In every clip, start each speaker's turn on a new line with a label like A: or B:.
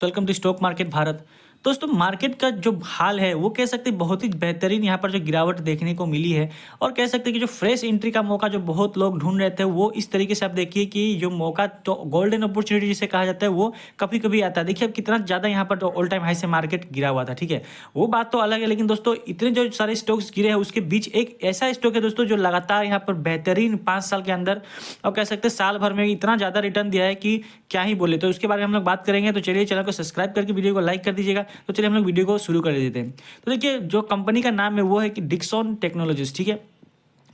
A: Welcome to stock market Bharat. दोस्तों market का जो हाल है वो कह सकते हैं बहुत ही बेहतरीन यहाँ पर जो गिरावट देखने को मिली है। और कह सकते हैं कि जो फ्रेश एंट्री का मौका जो बहुत लोग ढूंढ रहे थे वो इस तरीके से आप देखिए कि जो मौका तो गोल्डन अपॉर्चुनिटी जिसे कहा जाता है वो कभी कभी आता है। देखिए अब कितना ज़्यादा यहाँ पर ऑल टाइम हाई से मार्केट गिरा हुआ था, ठीक है, वो बात तो अलग है। लेकिन दोस्तों इतने जो सारे स्टॉक्स गिरे हैं उसके बीच एक ऐसा स्टॉक है दोस्तों जो लगातार यहाँ पर बेहतरीन 5 साल के अंदर और कह सकते हैं साल भर में इतना ज़्यादा रिटर्न दिया है कि क्या ही बोले। तो उसके बारे में हम लोग बात करेंगे। तो चलिए चैनल को सब्सक्राइब करके वीडियो को लाइक कर दीजिएगा। तो चलिए हम लोग वीडियो को शुरू कर देते हैं। तो देखिए जो कंपनी का नाम है वो है कि डिक्सन टेक्नोलॉजीज, ठीक है।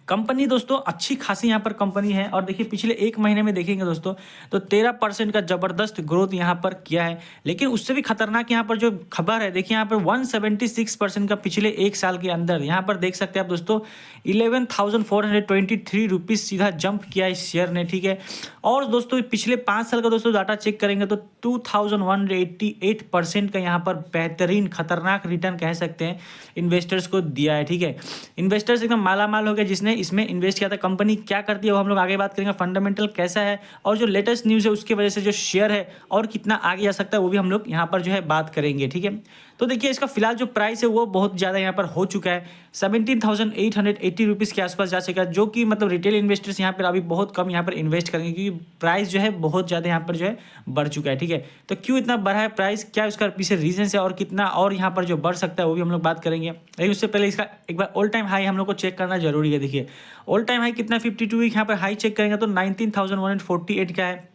A: कंपनी दोस्तों अच्छी खासी यहाँ पर कंपनी है। और देखिए पिछले एक महीने में देखेंगे दोस्तों तो 13% का जबरदस्त ग्रोथ यहाँ पर किया है। लेकिन उससे भी खतरनाक यहाँ पर जो खबर है, देखिए यहाँ पर 176% का पिछले एक साल के अंदर यहाँ पर देख सकते हैं आप दोस्तों 11,423 रुपीज़ सीधा जंप किया इस शेयर ने, ठीक है। और दोस्तों पिछले 5 साल का दोस्तों डाटा चेक करेंगे तो 2,188% का यहाँ पर बेहतरीन खतरनाक रिटर्न कह सकते हैं इन्वेस्टर्स को दिया है, ठीक है। इन्वेस्टर्स एकदम माला माल हो गया जिसने इसमें इन्वेस्ट किया था। कंपनी क्या करती है वो हम लोग आगे बात करेंगे, फंडामेंटल कैसा है और जो लेटेस्ट न्यूज़ है उसकी वजह से जो शेयर है और कितना आगे जा सकता है वो भी हम लोग यहाँ पर जो है बात करेंगे, ठीक है। तो देखिए इसका फिलहाल जो प्राइस है वो बहुत ज़्यादा यहाँ पर हो चुका है, 17,880 रुपीज़ के आसपास जा चुका है, जो कि मतलब रिटेल इन्वेस्टर्स यहाँ पर अभी बहुत कम यहाँ पर इन्वेस्ट करेंगे क्योंकि प्राइस जो है बहुत ज़्यादा यहाँ पर जो है बढ़ चुका है, ठीक है। तो क्यों इतना बढ़ा है प्राइस, क्या उसका पीछे रीजन है और कितना और यहाँ पर जो बढ़ सकता है वो भी हम लोग बात करेंगे। लेकिन उससे पहले इसका एक बार ऑल टाइम हाई हम लोग को चेक करना जरूरी है। देखिए ऑल टाइम हाई कितना 52 वीक यहाँ पर हाई चेक करेंगे तो 19,148 का है,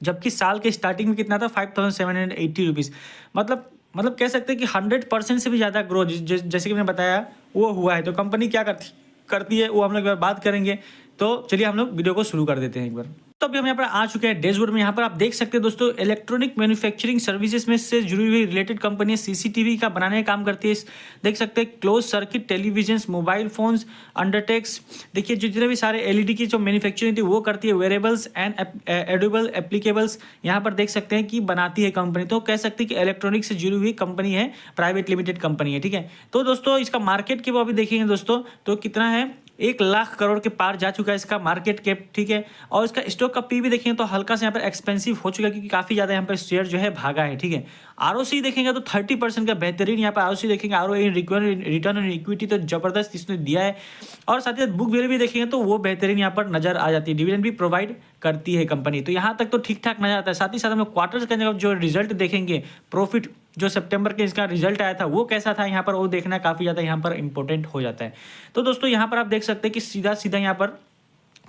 A: जबकि साल के स्टार्टिंग में कितना था 5,780 रुपीज़। मतलब कह सकते हैं कि 100% से भी ज़्यादा ग्रोथ जैसे कि मैंने बताया वो हुआ है। तो कंपनी क्या करती है वो हम लोग एक बार बात करेंगे। तो चलिए हम लोग वीडियो को शुरू कर देते हैं एक बार। तो अभी हम यहाँ पर आ चुके हैं डैशबोर्ड में। यहाँ पर आप देख सकते हैं दोस्तों इलेक्ट्रॉनिक मैन्युफैक्चरिंग सर्विसेज में से जुड़ी हुई रिलेटेड कंपनी सीसीटीवी का बनाने का काम करती है। देख सकते हैं close circuit television, mobile phones, undertakes, देखिए जितने भी सारे एलईडी की जो मैन्युफैक्चरिंग थी वो करती है। वेरेबल्स एंड एडेबल एप्लीकेबल्स यहाँ पर देख सकते हैं कि बनाती है कंपनी। तो कह सकते हैं कि इलेक्ट्रॉनिक से जुड़ी हुई कंपनी है, प्राइवेट लिमिटेड कंपनी है, ठीक है। तो दोस्तों इसका मार्केट कैप अभी देखेंगे दोस्तों तो कितना है, 1 लाख करोड़ के पार जा चुका है इसका मार्केट कैप, ठीक है। और इसका स्टॉक का पी भी देखेंगे तो हल्का से यहाँ पर एक्सपेंसिव हो चुका है क्योंकि काफ़ी ज़्यादा यहाँ पर शेयर जो है भागा है, ठीक है। आरओसी देखेंगे तो 30% का बेहतरीन यहाँ पर आरओसी देखेंगे। आरओई रिटर्न ऑन इक्विटी तो जबरदस्त इसने दिया है। और साथ ही साथ बुक वैल्यू भी देखेंगे तो वो बेहतरीन यहाँ पर नजर आ जाती है। डिविडेंड भी प्रोवाइड करती है कंपनी, तो यहाँ तक तो ठीक ठाक नजर आता है। साथ ही साथ हम लोग क्वार्टर्स के अंदर जो रिजल्ट देखेंगे, प्रॉफिट जो सितंबर के इसका रिजल्ट आया था वो कैसा था यहाँ पर वो देखना काफ़ी ज़्यादा यहाँ पर इंपॉर्टेंट हो जाता है। तो दोस्तों यहाँ पर आप देख सकते हैं कि सीधा सीधा यहाँ पर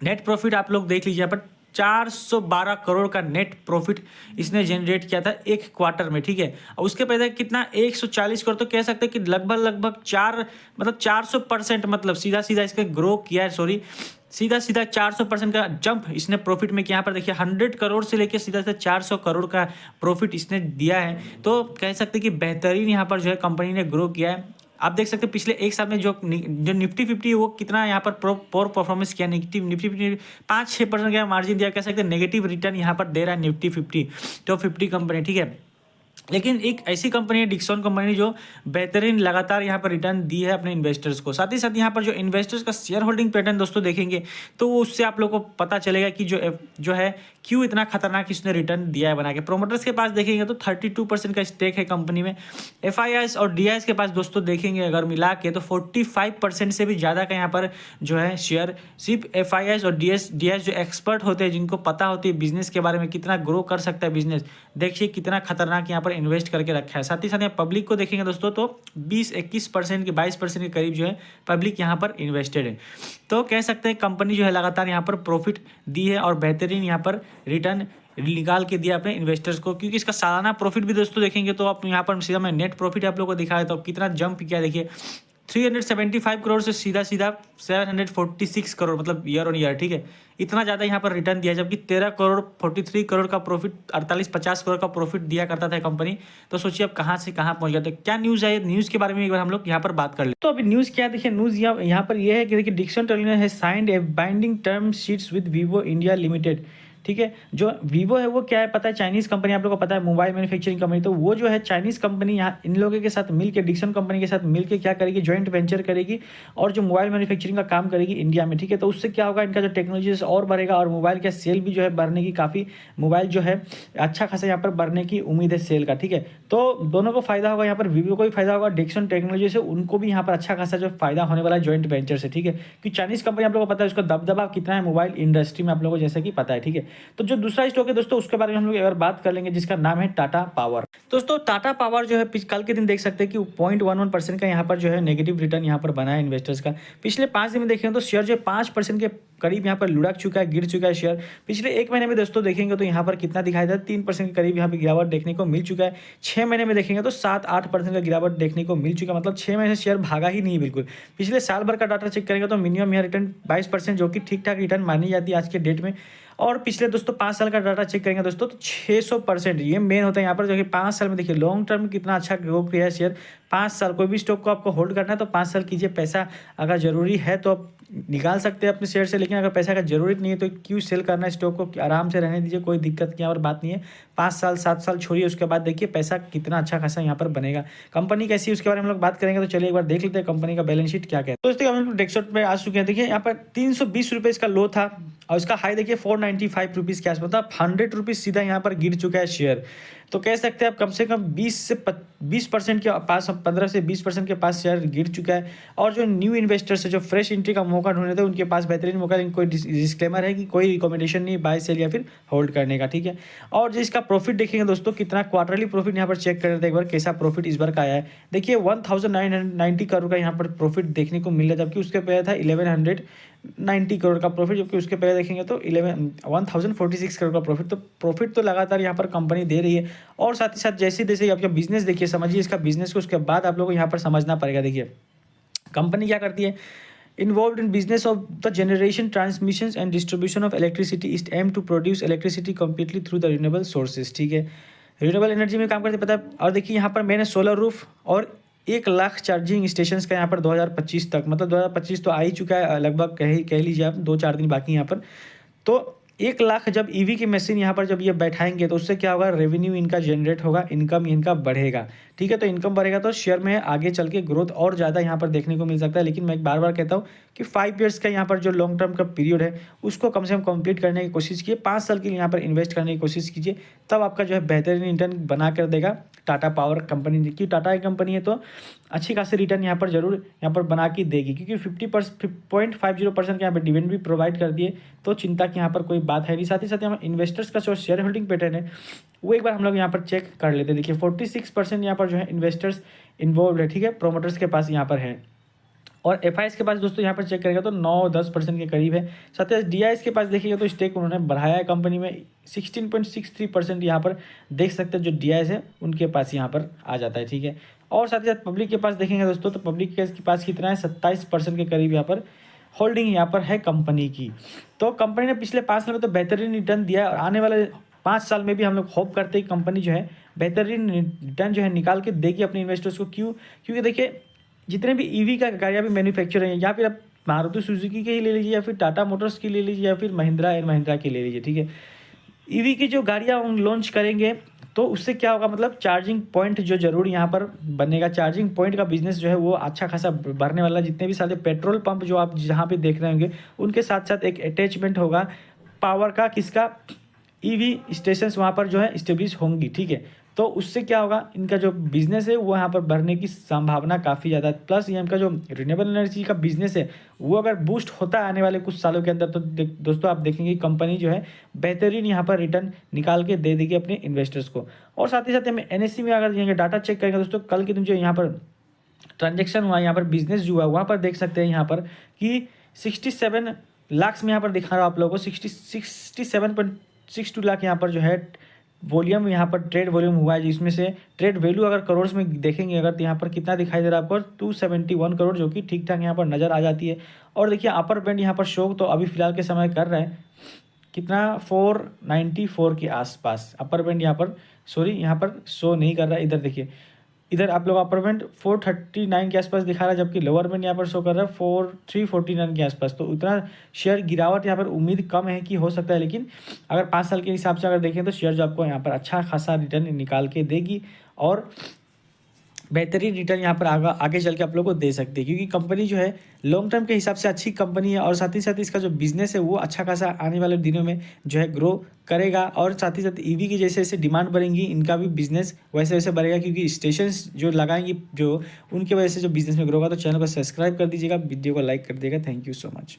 A: नेट प्रॉफिट आप लोग देख लीजिए, यहाँ पर 412 करोड़ का नेट प्रॉफिट इसने जनरेट किया था एक क्वार्टर में, ठीक है। और उसके पहले कितना 140 करोड़, तो कह सकते हैं कि लगभग 400% मतलब सीधा सीधा इसका ग्रो किया है, सीधा सीधा 400% का जंप इसने प्रॉफिट में किया। यहाँ पर देखिए 100 करोड़ से लेकर सीधा सीधा 400 करोड़ का प्रॉफिट इसने दिया है। तो कह सकते हैं कि बेहतरीन यहाँ पर जो है कंपनी ने ग्रो किया है। आप देख सकते हैं पिछले एक साल में जो निफ्टी 50 है वो कितना यहाँ पर पोर परफॉर्मेंस किया। निफ्टी 50 5-6% का मार्जिन दिया, कह सकते हैं नेगेटिव रिटर्न यहाँ पर दे रहा है निफ्टी 50 टॉप 50 कंपनी, ठीक है। लेकिन एक ऐसी कंपनी है डिक्सन कंपनी जो बेहतरीन लगातार यहाँ पर रिटर्न दी है अपने इन्वेस्टर्स को। साथ ही साथ यहाँ पर जो इन्वेस्टर्स का शेयर होल्डिंग पैटर्न दोस्तों देखेंगे तो वो उससे आप लोगों को पता चलेगा कि जो है क्यों इतना खतरनाक इसने रिटर्न दिया है बना के। प्रोमोटर्स के पास देखेंगे तो 32% का स्टेक है कंपनी में। एफआईआईस और डीआईएस के पास दोस्तों देखेंगे अगर मिला के तो 45% से भी ज़्यादा का यहाँ पर जो है शेयर सिर्फ एफआईआईस और डीआईएस जो एक्सपर्ट होते हैं जिनको पता होती है बिजनेस के बारे में कितना ग्रो कर सकता है बिजनेस, देखिए कितना खतरनाक यहाँ पर इन्वेस्ट करके रखा है। साथ ही साथ यहाँ पब्लिक को देखेंगे दोस्तों तो 20-21% के 22% के करीब जो है पब्लिक यहाँ पर इन्वेस्टेड है। तो कह सकते हैं कंपनी जो है लगातार यहाँ पर प्रॉफिट दी है और बेहतरीन यहाँ पर रिटर्न निकाल के दिया अपने इन्वेस्टर्स को। क्योंकि इसका सालाना प्रॉफिट भी दोस्तों देखेंगे तो आप यहाँ पर सीधा मैं नेट प्रॉफिट आप लोगों को दिखा देता हूँ कितना जंप किया। देखिए 375 करोड़ से सीधा 746 करोड़ मतलब ईयर ऑन ईयर, ठीक है। इतना ज़्यादा यहाँ पर रिटर्न दिया, जबकि 13 करोड़ 43 करोड़ का प्रॉफिट 48-50 करोड़ का प्रॉफिट दिया करता था कंपनी। तो सोचिए अब कहाँ से कहाँ पहुँच गया। तो क्या न्यूज़ है, न्यूज़ के बारे में एक बार हम लोग यहाँ पर बात कर ले। तो अभी न्यूज़ क्या है, देखिए न्यूज़ यहाँ पर यह है कि देखिए डिक्सन टेक्नोलॉजीज है signed A binding term sheets with Vivo India limited ठीक है। जो वीवो है वो क्या है पता है, चाइनीज़ कंपनी, आप लोगों को पता है, मोबाइल मैन्युफैक्चरिंग कंपनी। तो वो जो है चाइनीज़ कंपनी यहाँ इन लोगों के साथ मिलकर, डिक्सन कंपनी के साथ मिलकर क्या करेगी, जॉइंट वेंचर करेगी और जो मोबाइल मैन्युफैक्चरिंग का काम करेगी इंडिया में, ठीक है। तो उससे क्या होगा, इनका जो टेक्नोलॉजी और बढ़ेगा और मोबाइल का सेल भी जो है बढ़ने की काफ़ी, मोबाइल जो है अच्छा खासा यहाँ पर बढ़ने की उम्मीद है सेल का, ठीक है। तो दोनों को फायदा होगा, यहाँ पर वीवो को भी फायदा होगा, डिक्सन टेक्नोलॉजी से उनको भी यहाँ पर अच्छा खासा जो फायदा होने वाला है जॉइंट वेंचर से, ठीक है। क्योंकि चाइनीज़ कंपनी आप लोगों को पता है उसका दबदबा कितना है मोबाइल इंडस्ट्री में, आप लोगों को जैसे कि पता है, ठीक है। तो जो दूसरा स्टॉक है दोस्तों उसके बारे में हम लोग अगर बात कर लेंगे, जिसका नाम है टाटा पावर। दोस्तों टाटा पावर जो है कल के दिन देख सकते हैं कि 0.11% का यहाँ पर जो है नेगेटिव रिटर्न यहाँ पर बना है इन्वेस्टर्स का। पिछले 5 दिन में देखेंगे तो शेयर जो है 5% के करीब यहाँ पर लुढ़क चुका है, गिर चुका है शेयर। पिछले 1 महीने में दोस्तों देखेंगे तो यहाँ पर कितना दिखाई देता है, 3% के करीब यहाँ पर गिरावट देखने को मिल चुका है। 6 महीने में देखेंगे तो 7-8% का गिरावट देखने को मिल चुका है, मतलब 6 महीने से शेयर भागा ही नहीं बिल्कुल। पिछले साल भर का डाटा चेक करेंगे तो मिनिमम यहाँ रिटर्न 22%, जो कि ठीक ठाक रिटर्न मानी जाती है आज के डेट में। और पिछले दोस्तों 5 साल का डाटा चेक करेंगे दोस्तों तो 600%, ये मेन होता है यहाँ पर, जो कि 5 साल में देखिए लॉन्ग टर्म कितना अच्छा ग्रो किया है शेयर। 5 साल कोई भी स्टॉक को आपको होल्ड करना है तो 5 साल कीजिए। पैसा अगर ज़रूरी है तो आप निकाल सकते हैं अपने शेयर से, लेकिन अगर पैसा का ज़रूरत नहीं है तो क्यों सेल करना है स्टॉक को, आराम से रहने दीजिए, कोई दिक्कत की और बात नहीं है। 5 साल 7 साल छोड़िए, उसके बाद देखिए पैसा कितना अच्छा खासा यहाँ पर बनेगा। कंपनी कैसी है उसके बारे में हम लोग बात करेंगे, तो चलिए एक बार देख लेते हैं कंपनी का बैलेंस शीट क्या कहता है। तो दोस्तों हम लोग डेस्कटॉप पे आ चुके हैं, देखिए यहाँ पर 320 रुपये इसका लो था और इसका हाई देखिए 495 रुपीज़ के आसपास, मतलब 100 रुपीज़ सीधा यहाँ पर गिर चुका है शेयर। तो कह सकते हैं आप कम से कम 20% के पास, 15 से 20% के पास शेयर गिर चुका है। और जो न्यू इन्वेस्टर्स है, जो फ्रेश एंट्री का मौका ढूंढ रहे थे, उनके पास बेहतरीन मौका, लेकिन कोई डिस्क्लेमर है कि कोई रिकमेंडेशन नहीं बाय सेल या फिर होल्ड करने का, ठीक है। और जो इसका प्रॉफिट देखेंगे दोस्तों, कितना क्वार्टरली प्रॉफिट यहाँ पर चेक कर रहे थे एक बार, कैसा प्रॉफिट इस बार का आया है। देखिए 1990 करोड़ का यहाँ पर प्रॉफिट देखने को मिल रहा है, जबकि उसके पहले था 1190 करोड़ का प्रॉफिट, जबकि उसके पहले देखेंगे तो 1046 करोड़ का प्रॉफिट। तो प्रॉफिट तो लगातार यहाँ पर कंपनी दे रही है। और साथ ही साथ जैसे जैसे आपका बिजनेस देखिए, समझिए इसका बिजनेस को, उसके बाद आप लोगों को यहाँ पर समझना पड़ेगा। देखिए कंपनी क्या करती है, involved in business of the generation, transmissions and distribution of electricity is aimed to produce electricity completely through the renewable sources, ठीक है। रिन्यूएबल एनर्जी में काम करते पता है। और देखिए यहाँ पर मैंने सोलर रूफ और 1 लाख चार्जिंग स्टेशंस का यहाँ पर 2025 तक, मतलब 2025 तो आ ही चुका है लगभग, कह लीजिए आप 2-4 दिन बाकी यहाँ पर। तो 1 लाख जब ईवी की मशीन यहाँ पर जब ये बैठाएंगे तो उससे क्या होगा, रेवेन्यू इनका जनरेट होगा, इनकम इनका बढ़ेगा, ठीक है। तो इनकम बढ़ेगा तो शेयर में आगे चल के ग्रोथ और ज़्यादा यहाँ पर देखने को मिल सकता है। लेकिन मैं बार बार कहता हूँ कि 5 ईयर्स का यहाँ पर जो लॉन्ग टर्म का पीरियड है उसको कम से कम कंप्लीट करने की कोशिश कीजिए। 5 साल के लिए यहाँ पर इन्वेस्ट करने की कोशिश कीजिए, तब आपका जो है बेहतरीन रिटर्न बना कर देगा टाटा पावर कंपनी। क्योंकि टाटा की कंपनी है तो अच्छी खासी रिटर्न यहाँ पर जरूर यहाँ पर बना के देगी, क्योंकि 50.50% के यहाँ पर डिविडेंड भी प्रोवाइड कर दिए, तो चिंता की यहाँ पर कोई बात है नहीं। साथ ही साथ यहाँ इन्वेस्टर्स का जो शेयर होल्डिंग पैटर्न है वो एक बार हम लोग यहाँ पर चेक कर लेते हैं। देखिए 46% यहाँ पर जो है इन्वेस्टर्स इन्वॉल्व है, ठीक है, प्रोमोटर्स के पास यहाँ पर है। और एफआईएस के पास दोस्तों यहाँ पर चेक करेंगे तो 9-10% के करीब है। साथ ही डीआईएस के पास देखिएगा तो स्टेक उन्होंने बढ़ाया है कंपनी में, 16.63% यहाँ पर देख सकते हैं जो डीआईएस है उनके पास यहाँ पर आ जाता है, ठीक है। और साथ ही साथ पब्लिक के पास देखेंगे दोस्तों तो पब्लिक के पास कितना है, 27% के करीब यहाँ पर होल्डिंग यहाँ पर है कंपनी की। तो कंपनी ने पिछले 5 साल में तो बेहतरीन रिटर्न दिया है और आने वाले 5 साल में भी हम लोग होप करते हैं कंपनी जो है बेहतरीन रिटर्न जो है निकाल के देगी अपने इन्वेस्टर्स को। क्यों? क्योंकि देखिए जितने भी ईवी का गाड़ियाँ भी मैन्युफैक्चर हैं, या फिर आप मारुति सुजुकी के ही ले लीजिए, या फिर टाटा मोटर्स की ले लीजिए, या फिर महिंद्रा एंड महिंद्रा की ले लीजिए, ठीक है। ईवी की जो गाड़ियाँ लॉन्च करेंगे तो उससे क्या होगा, मतलब चार्जिंग पॉइंट जो जरूर यहाँ पर बनेगा, चार्जिंग पॉइंट का बिजनेस जो है वो अच्छा खासा बढ़ने वाला। जितने भी सारे पेट्रोल पंप जो आप जहाँ पे देख रहे होंगे उनके साथ साथ एक अटैचमेंट होगा पावर का, किसका, ईवी स्टेशंस वहाँ पर जो है इस्टेब्लिश होंगी, ठीक है। तो उससे क्या होगा, इनका जो बिज़नेस है वो यहाँ पर बढ़ने की संभावना काफ़ी ज़्यादा है। प्लस ये इनका जो रिन्यूएबल एनर्जी का बिजनेस है वो अगर बूस्ट होता है आने वाले कुछ सालों के अंदर, तो दोस्तों आप देखेंगे कंपनी जो है बेहतरीन यहाँ पर रिटर्न निकाल के दे देगी अपने इन्वेस्टर्स को। और साथ ही साथ हमें एनएससी में अगर ये डाटा चेक करेंगे दोस्तों, कल के दिन जो यहाँ पर ट्रांजेक्शन हुआ, यहाँ पर बिजनेस जो हुआ, वहाँ पर देख सकते हैं यहाँ पर कि 67 लाख में यहाँ पर दिखा रहा हूँ आप लोगों को, 67.62 लाख यहाँ पर जो है वॉल्यूम, यहाँ पर ट्रेड वॉल्यूम हुआ है, जिसमें से ट्रेड वैल्यू अगर करोड़ में देखेंगे अगर, तो यहाँ पर कितना दिखाई दे रहा है आपको, 271 करोड़, जो कि ठीक ठाक यहाँ पर नज़र आ जाती है। और देखिए अपर बैंड यहाँ पर शो तो अभी फिलहाल के समय कर रहे हैं कितना, 494 के आसपास अपर बैंड यहाँ पर, सॉरी यहाँ पर शो नहीं कर रहा है, इधर देखिए इधर आप लोग अपर बैंड 439 के आसपास दिखा रहा है, जबकि लोअर बैंड यहाँ पर शो कर रहा है 349 के आसपास। तो उतना शेयर गिरावट यहाँ पर उम्मीद कम है कि हो सकता है, लेकिन अगर 5 साल के हिसाब से अगर देखें तो शेयर जो आपको यहाँ पर अच्छा खासा रिटर्न निकाल के देगी और बेहतरीन रिटर्न यहाँ पर आगे चल के आप लोग को दे सकती है, क्योंकि कंपनी जो है लॉन्ग टर्म के हिसाब से अच्छी कंपनी है और साथ ही साथ इसका जो बिजनेस है वो अच्छा खासा आने वाले दिनों में जो है ग्रो करेगा। और साथ ही साथ ईवी की जैसे जैसे डिमांड बढ़ेंगी, इनका भी बिजनेस वैसे वैसे बढ़ेगा, क्योंकि स्टेशन जो लगाएंगी जो उनकी वजह से जो बिजनेस में ग्रो होगा। तो चैनल को सब्सक्राइब कर दीजिएगा, वीडियो को लाइक कर दीजिएगा। Thank you so much.